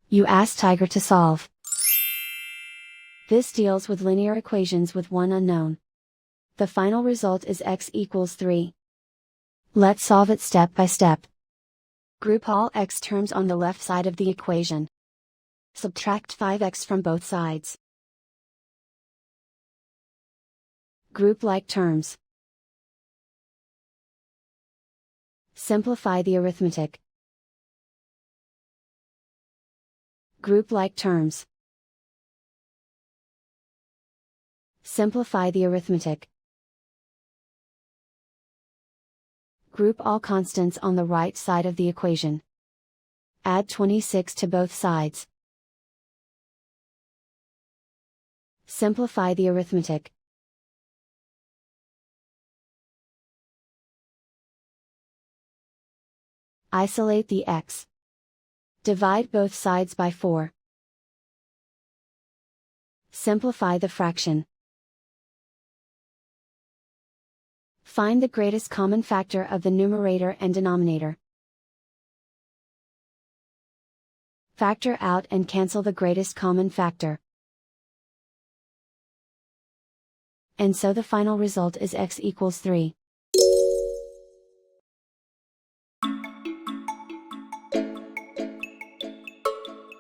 You ask Tiger to solve. This deals with linear equations with one unknown. The final result is x equals 3. Let's solve it step by step. Group all x terms on the left side of the equation. Subtract 5x from both sides. Group like terms. Simplify the arithmetic. Group like terms. Simplify the arithmetic. Group all constants on the right side of the equation. Add 26 to both sides. Simplify the arithmetic. Isolate the x. Divide both sides by 4. Simplify the fraction. Find the greatest common factor of the numerator and denominator. Factor out and cancel the greatest common factor. And so the final result is x equals 3.